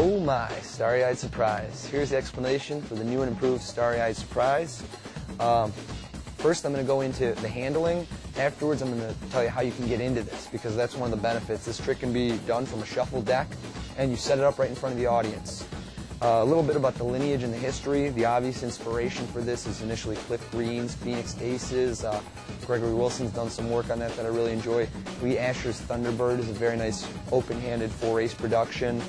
Oh my, starry-eyed surprise. Here's the explanation for the new and improved starry-eyed surprise. First I'm going to go into the handling. Afterwards I'm going to tell you how you can get into this, because that's one of the benefits. This trick can be done from a shuffle deck, and you set it up right in front of the audience. A little bit about the lineage and the history. The obvious inspiration for this is initially Cliff Green's Phoenix Aces. Gregory Wilson's done some work on that I really enjoy. Lee Asher's Thunderbird is a very nice open-handed 4-ace production.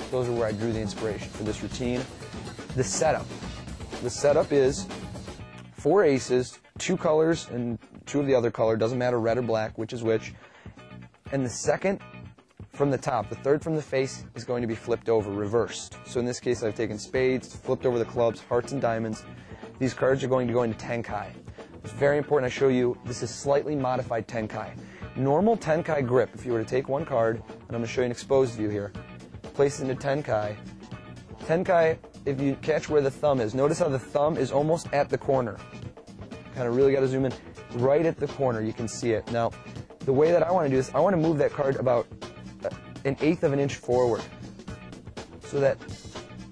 Those are where I drew the inspiration for this routine. The setup. The setup is 4 aces, 2 colors, and 2 of the other color. Doesn't matter red or black, which is which. And the second from the top, the third from the face, is going to be flipped over, reversed. So in this case, I've taken spades, flipped over the clubs, hearts and diamonds. These cards are going to go into tenkai. It's very important I show you, this is slightly modified tenkai. Normal tenkai grip, if you were to take one card, and I'm going to show you an exposed view here, place it into tenkai. Tenkai, if you catch where the thumb is, notice how the thumb is almost at the corner. Kind of really got to zoom in. Right at the corner, you can see it. Now, the way that I want to do this, I want to move that card about 1/8 of an inch forward, so that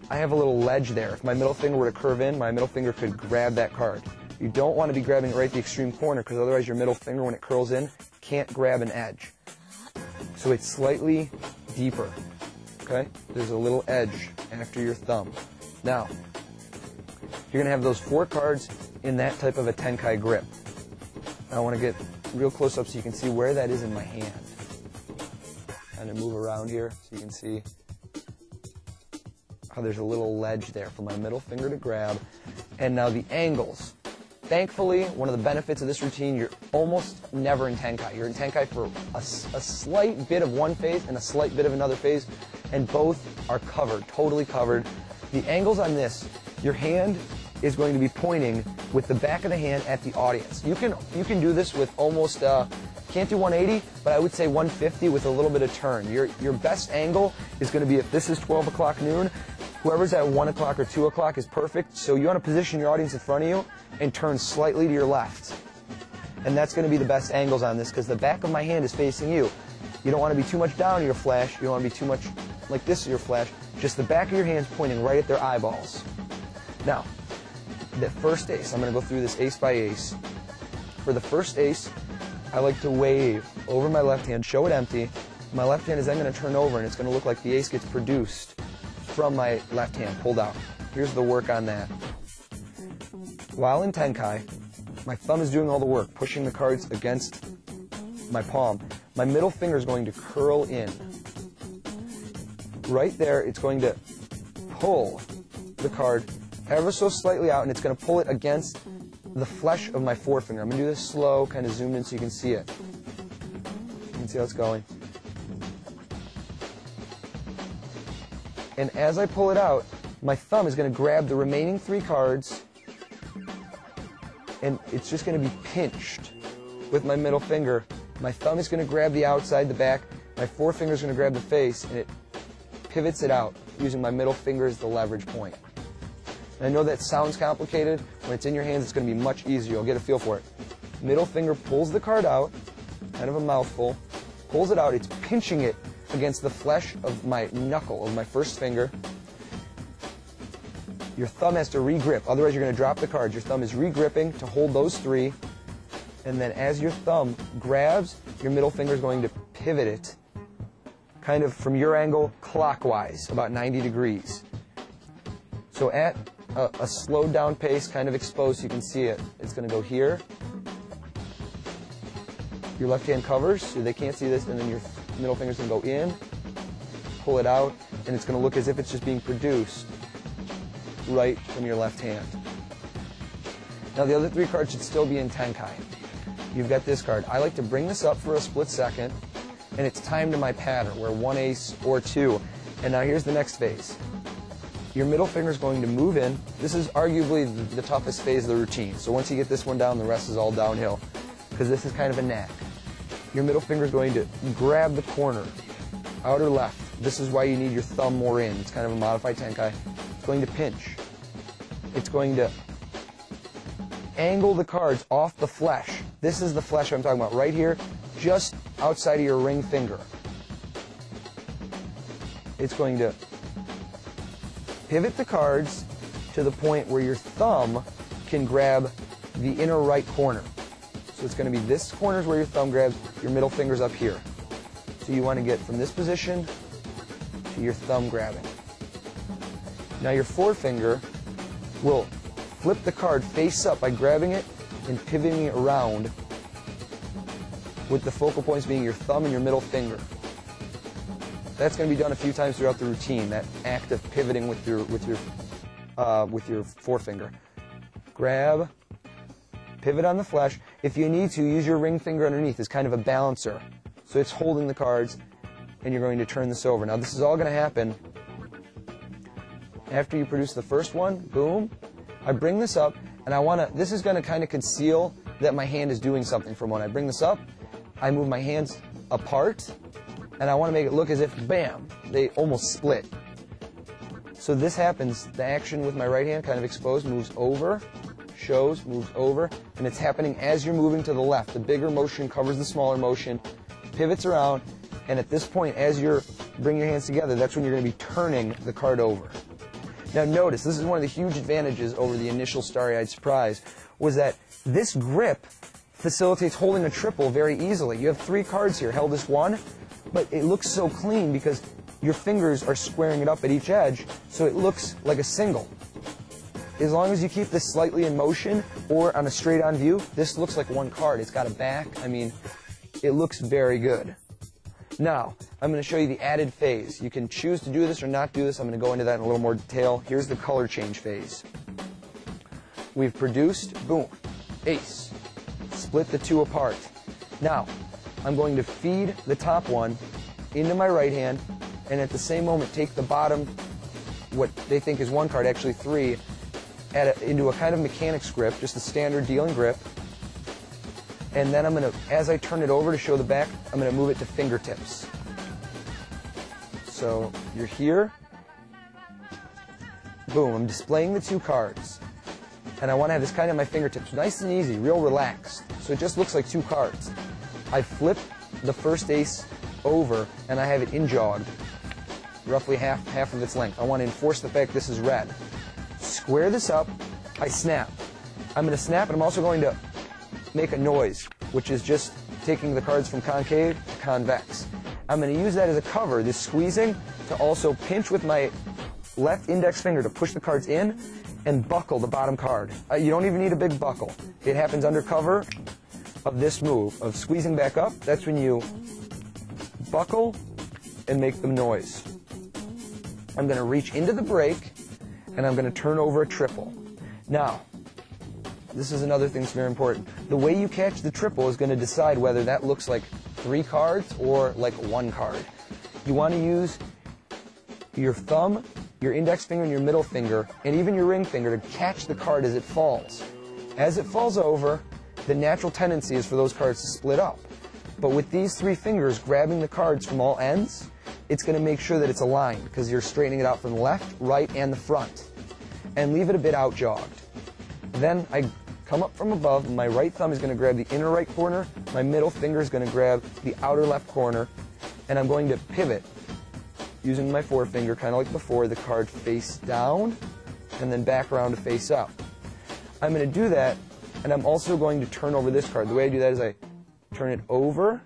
I have a little ledge there. If my middle finger were to curve in, my middle finger could grab that card. You don't want to be grabbing it right at the extreme corner, because otherwise your middle finger, when it curls in, can't grab an edge. So it's slightly deeper. Okay? There's a little edge after your thumb. Now, you're going to have those 4 cards in that type of a tenkai grip. I want to get real close up so you can see where that is in my hand. Kind of move around here so you can see how there's a little ledge there for my middle finger to grab. And now the angles. Thankfully, one of the benefits of this routine, you're almost never in tenkai. You're in tenkai for a slight bit of one phase and a slight bit of another phase, and both are covered, totally covered. The angles on this, your hand is going to be pointing with the back of the hand at the audience. You can do this with almost, can't do 180, but I would say 150 with a little bit of turn. Your best angle is going to be, if this is 12 o'clock noon, whoever's at 1 o'clock or 2 o'clock is perfect. So you want to position your audience in front of you and turn slightly to your left. And that's going to be the best angles on this, because the back of my hand is facing you. You don't want to be too much down to your flash. You don't want to be too much like this to your flash. Just the back of your hand's pointing right at their eyeballs. Now, the first ace, I'm going to go through this ace by ace. For the first ace, I like to wave over my left hand, show it empty. My left hand is then going to turn over, and it's going to look like the ace gets produced from my left hand, pulled out. Here's the work on that. While in tenkai, my thumb is doing all the work, pushing the cards against my palm. My middle finger is going to curl in. Right there, it's going to pull the card ever so slightly out, and it's going to pull it against the flesh of my forefinger. I'm going to do this slow, kind of zoomed in so you can see it. You can see how it's going. And as I pull it out, my thumb is going to grab the remaining 3 cards, and it's just going to be pinched with my middle finger. My thumb is going to grab the outside, the back. My forefinger is going to grab the face, and it pivots it out using my middle finger as the leverage point. And I know that sounds complicated. When it's in your hands, it's going to be much easier. You'll get a feel for it. Middle finger pulls the card out, kind of a mouthful, pulls it out. It's pinching it against the flesh of my knuckle, of my first finger. Your thumb has to re-grip, otherwise you're going to drop the cards. Your thumb is re-gripping to hold those 3, and then as your thumb grabs, your middle finger is going to pivot it, kind of from your angle clockwise, about 90 degrees. So at a slowed down pace, kind of exposed so you can see it, it's going to go here. Your left hand covers, so they can't see this, and then your middle finger's going to go in, pull it out, and it's going to look as if it's just being produced right from your left hand. Now the other 3 cards should still be in tenkai. You've got this card. I like to bring this up for a split second, and it's timed to my pattern, where 1 ace or 2. And now here's the next phase. Your middle finger is going to move in. This is arguably the toughest phase of the routine. So once you get this one down, the rest is all downhill, because this is kind of a knack. Your middle finger is going to grab the corner, outer left. This is why you need your thumb more in. It's kind of a modified tenkai. It's going to pinch. It's going to angle the cards off the flesh. This is the flesh I'm talking about, right here, just outside of your ring finger. It's going to pivot the cards to the point where your thumb can grab the inner right corner. So it's going to be this corner is where your thumb grabs, your middle finger's up here. So you want to get from this position to your thumb grabbing. Now your forefinger will flip the card face up by grabbing it and pivoting it around, with the focal points being your thumb and your middle finger. That's going to be done a few times throughout the routine, that act of pivoting with your forefinger. Grab, pivot on the flesh. If you need to, use your ring finger underneath as kind of a balancer. So it's holding the cards, and you're going to turn this over. Now this is all going to happen after you produce the first one. Boom. I bring this up, and this is going to kind of conceal that my hand is doing something. From when I bring this up, I move my hands apart, and I want to make it look as if, bam, they almost split. So this happens, the action with my right hand kind of exposed, moves over, shows, moves over, and it's happening as you're moving to the left. The bigger motion covers the smaller motion, pivots around, and at this point, as you're bringing your hands together, that's when you're going to be turning the card over. Now notice, this is one of the huge advantages over the initial Starry-Eyed Surprise, was that this grip facilitates holding a triple very easily. You have 3 cards here held as one, but it looks so clean because your fingers are squaring it up at each edge, so it looks like a single. As long as you keep this slightly in motion or on a straight-on view, this looks like one card. It's got a back. I mean, it looks very good. Now, I'm going to show you the added phase. You can choose to do this or not do this. I'm going to go into that in a little more detail. Here's the color change phase. We've produced, boom, ace. Split the 2 apart. Now, I'm going to feed the top one into my right hand, and at the same moment take the bottom, what they think is 1 card, actually 3, into a kind of mechanics grip, just a standard dealing grip. And then I'm going to, as I turn it over to show the back, I'm going to move it to fingertips. So you're here. Boom, I'm displaying the 2 cards. And I want to have this kind of my fingertips, nice and easy, real relaxed. So it just looks like 2 cards. I flip the first ace over, and I have it in-jogged, roughly half of its length. I want to enforce the fact this is red. Square this up, I snap. I'm going to snap, and I'm also going to make a noise, which is just taking the cards from concave to convex. I'm going to use that as a cover, this squeezing, to also pinch with my left index finger to push the cards in and buckle the bottom card. You don't even need a big buckle. It happens under cover of this move, of squeezing back up. That's when you buckle and make the noise. I'm going to reach into the break, and I'm going to turn over a triple. Now, this is another thing that's very important. The way you catch the triple is going to decide whether that looks like 3 cards or like 1 card. You want to use your thumb, your index finger, and your middle finger, and even your ring finger to catch the card as it falls. As it falls over, the natural tendency is for those cards to split up. But with these 3 fingers grabbing the cards from all ends, it's going to make sure that it's aligned because you're straightening it out from the left, right, and the front. And leave it a bit out-jogged. Then I come up from above, and my right thumb is going to grab the inner right corner, my middle finger is going to grab the outer left corner, and I'm going to pivot using my forefinger, kind of like before, the card face down, and then back around to face up. I'm going to do that, and I'm also going to turn over this card. The way I do that is I turn it over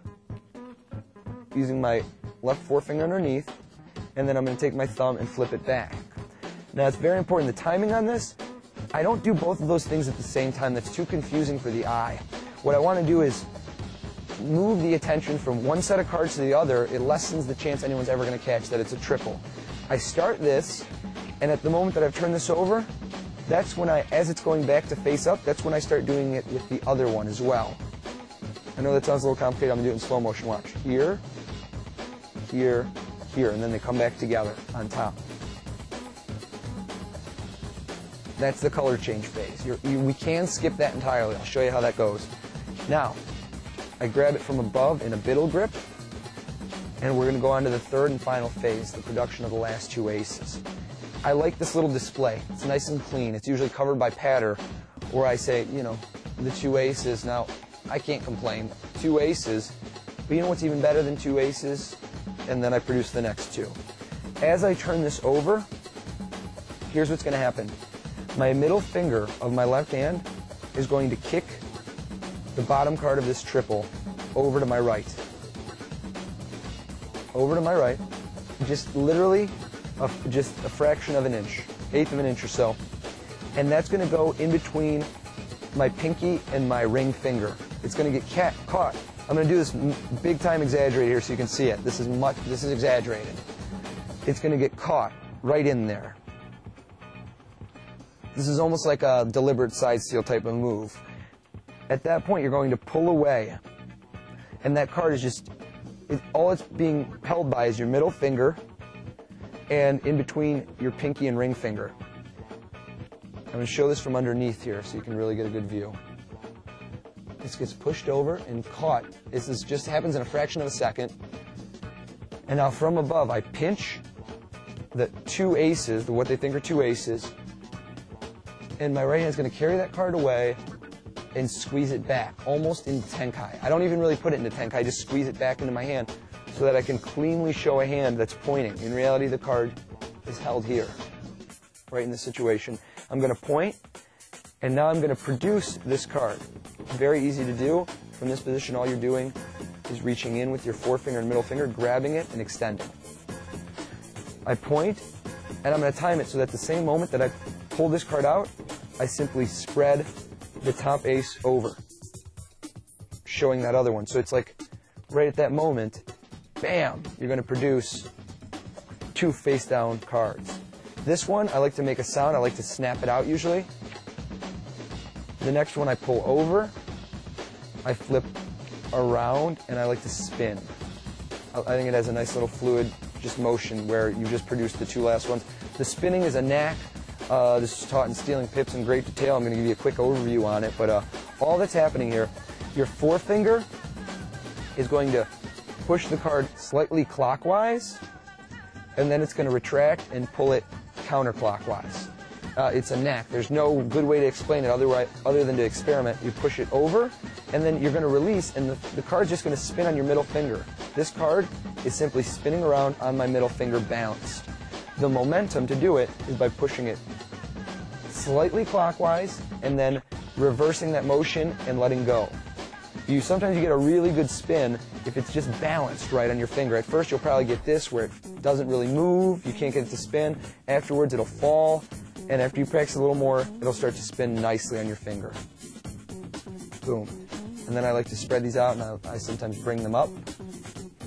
using my left forefinger underneath, and then I'm going to take my thumb and flip it back. Now it's very important, the timing on this, I don't do both of those things at the same time. That's too confusing for the eye. What I want to do is move the attention from one set of cards to the other. It lessens the chance anyone's ever going to catch that it's a triple. I start this, and at the moment that I've turned this over, that's when as it's going back to face up, that's when I start doing it with the other one as well. I know that sounds a little complicated. I'm going to do it in slow motion. Watch. Here, here, here, and then they come back together on top. That's the color change phase. We can skip that entirely. I'll show you how that goes. Now, I grab it from above in a biddle grip, and we're going to go on to the 3rd and final phase, the production of the last 2 aces. I like this little display. It's nice and clean. It's usually covered by patter, where I say, you know, the 2 aces. Now, I can't complain. 2 aces, but you know what's even better than 2 aces? And then I produce the next 2. As I turn this over, here's what's going to happen. My middle finger of my left hand is going to kick the bottom card of this triple over to my right. Over to my right. Just literally just a fraction of an inch, eighth of an inch or so. And that's going to go in between my pinky and my ring finger. It's going to get caught. I'm going to do this big time exaggerated here so you can see it. This is exaggerated. It's going to get caught right in there. This is almost like a deliberate side steal type of move. At that point, you're going to pull away. And that card is just, all it's being held by is your middle finger and in between your pinky and ring finger. I'm going to show this from underneath here so you can really get a good view. This gets pushed over and caught. This just happens in a fraction of a second. And now from above, I pinch the two aces, what they think are two aces, and my right hand is going to carry that card away and squeeze it back, almost into tenkai. I don't even really put it into tenkai, I just squeeze it back into my hand so that I can cleanly show a hand that's pointing. In reality, the card is held here, right in this situation. I'm going to point, and now I'm going to produce this card. Very easy to do. From this position, all you're doing is reaching in with your forefinger and middle finger, grabbing it and extending. I point, and I'm going to time it so that at the same moment that I pull this card out, I simply spread the top ace over, showing that other one. So it's like right at that moment, bam, you're going to produce two face-down cards. This one, I like to make a sound. I like to snap it out usually. The next one I pull over, I flip around, and I like to spin. I think it has a nice little fluid just motion where you just produced the two last ones. The spinning is a knack. This is taught in Stealing Pips in great detail. I'm going to give you a quick overview on it, but all that's happening here, your forefinger is going to push the card slightly clockwise, and then it's going to retract and pull it counterclockwise. It's a knack. There's no good way to explain it other than to experiment. You push it over, and then you're going to release, and the card's just going to spin on your middle finger. This card is simply spinning around on my middle finger balanced. The momentum to do it is by pushing it slightly clockwise and then reversing that motion and letting go. Sometimes you get a really good spin if it's just balanced right on your finger. At first you'll probably get this where it doesn't really move, you can't get it to spin. Afterwards it'll fall, and after you practice a little more, it'll start to spin nicely on your finger. Boom. And then I like to spread these out, and I sometimes bring them up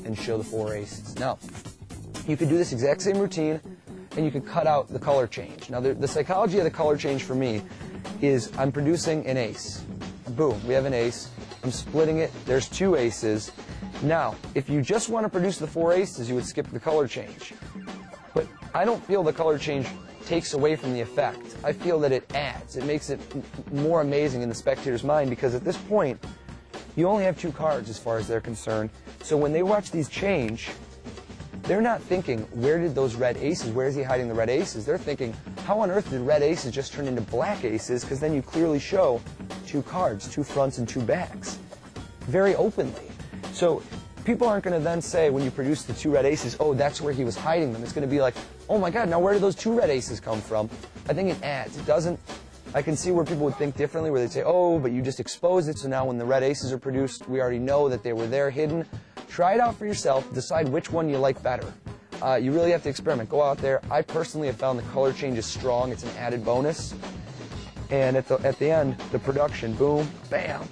and show the four aces. Now, you could do this exact same routine, and you could cut out the color change. Now, the psychology of the color change for me is I'm producing an ace. Boom, we have an ace. I'm splitting it. There's two aces. Now, if you just want to produce the four aces, you would skip the color change. But I don't feel the color change takes away from the effect. I feel that it adds. It makes it more amazing in the spectator's mind, because at this point, you only have two cards as far as they're concerned. So when they watch these change, they're not thinking, where did those red aces, where is he hiding the red aces? They're thinking, how on earth did red aces just turn into black aces? Because then you clearly show two cards, two fronts and two backs, very openly. So people aren't going to then say, when you produce the two red aces, oh, that's where he was hiding them. It's going to be like, oh my God, now where did those two red aces come from? I think it adds. It doesn't. I can see where people would think differently, where they'd say, oh, but you just exposed it, so now when the red aces are produced, we already know that they were there hidden. Try it out for yourself. Decide which one you like better. You really have to experiment. Go out there. I personally have found the color change is strong. It's an added bonus. And at the end, the production, boom, bam.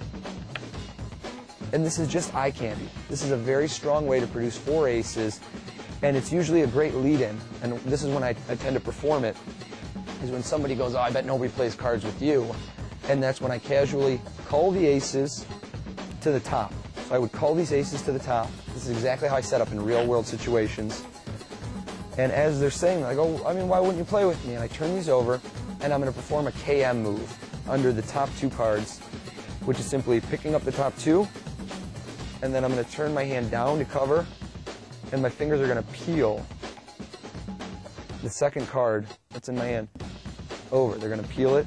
And this is just eye candy. This is a very strong way to produce four aces, and it's usually a great lead-in. And this is when I tend to perform it, is when somebody goes, oh, I bet nobody plays cards with you. And that's when I casually cull the aces to the top. So I would cull these aces to the top. This is exactly how I set up in real-world situations. And as they're saying, I go, I mean, why wouldn't you play with me? And I turn these over, and I'm going to perform a KM move under the top two cards, which is simply picking up the top two, and then I'm going to turn my hand down to cover, and my fingers are going to peel the second card that's in my hand over. They're going to peel it,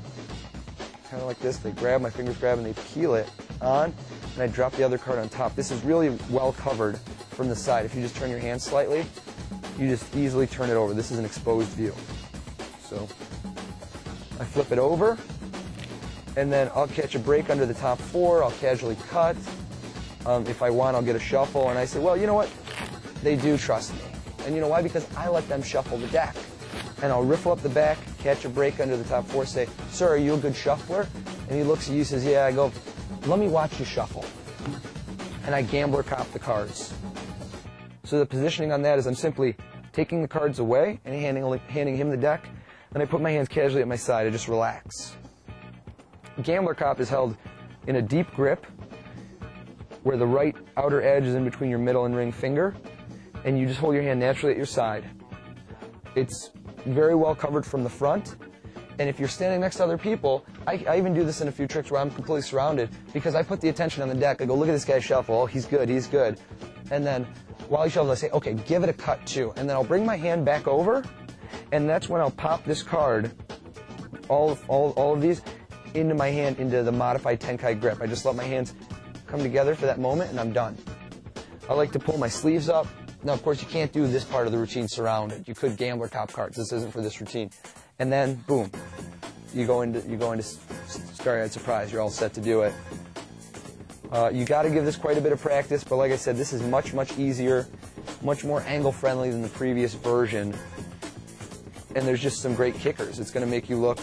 kind of like this. They grab, my fingers grab, and they peel it on, and I drop the other card on top. This is really well covered from the side. If you just turn your hand slightly, you just easily turn it over. This is an exposed view. So I flip it over, and then I'll catch a break under the top four. I'll casually cut. If I want, I'll get a shuffle. And I say, well, you know what? They do trust me. And you know why? Because I let them shuffle the deck. And I'll riffle up the back, catch a break under the top four, say, sir, are you a good shuffler? And he looks at you and says, yeah. I go, let me watch you shuffle. And I gambler cop the cards. So the positioning on that is I'm simply taking the cards away and handing him the deck. And I put my hands casually at my side. I just relax. Gambler cop is held in a deep grip where the right outer edge is in between your middle and ring finger, and you just hold your hand naturally at your side. It's very well covered from the front, and if you're standing next to other people, I even do this in a few tricks where I'm completely surrounded because I put the attention on the deck. I go, look at this guy shuffle. Oh, he's good, he's good. And then while he shuffles, I say, okay, give it a cut too. And then I'll bring my hand back over, and that's when I'll pop this card, all of these, into my hand, into the modified Tenkai grip. I just let my hands come together for that moment, and I'm done. I like to pull my sleeves up. Now, of course, you can't do this part of the routine surrounded. You could gambler cop cards. This isn't for this routine. And then, boom, you go into Starry-Eyed Surprise. You're all set to do it. You got to give this quite a bit of practice, but like I said, this is much, much easier, much more angle-friendly than the previous version. And there's just some great kickers. It's going to make you look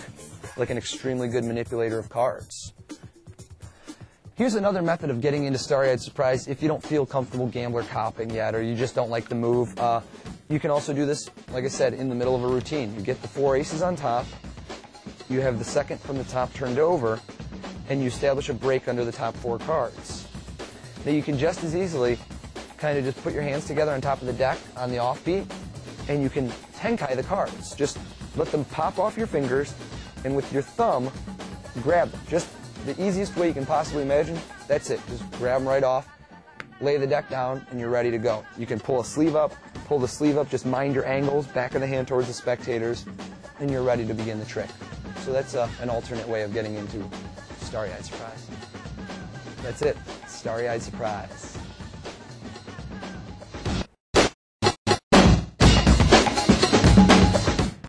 like an extremely good manipulator of cards. Here's another method of getting into Starry-Eyed Surprise if you don't feel comfortable gambler copping yet, or you just don't like the move. You can also do this, like I said, in the middle of a routine. You get the four aces on top, you have the second from the top turned over, and you establish a break under the top four cards. Now you can just as easily kind of just put your hands together on top of the deck on the offbeat, and you can Tenkai the cards. Just let them pop off your fingers, and with your thumb, grab them. Just the easiest way you can possibly imagine. That's it. Just grab them right off, lay the deck down, and you're ready to go. You can pull a sleeve up, pull the sleeve up, just mind your angles, back of the hand towards the spectators, and you're ready to begin the trick. So that's an alternate way of getting into Starry-Eyed Surprise. That's it. Starry-Eyed Surprise.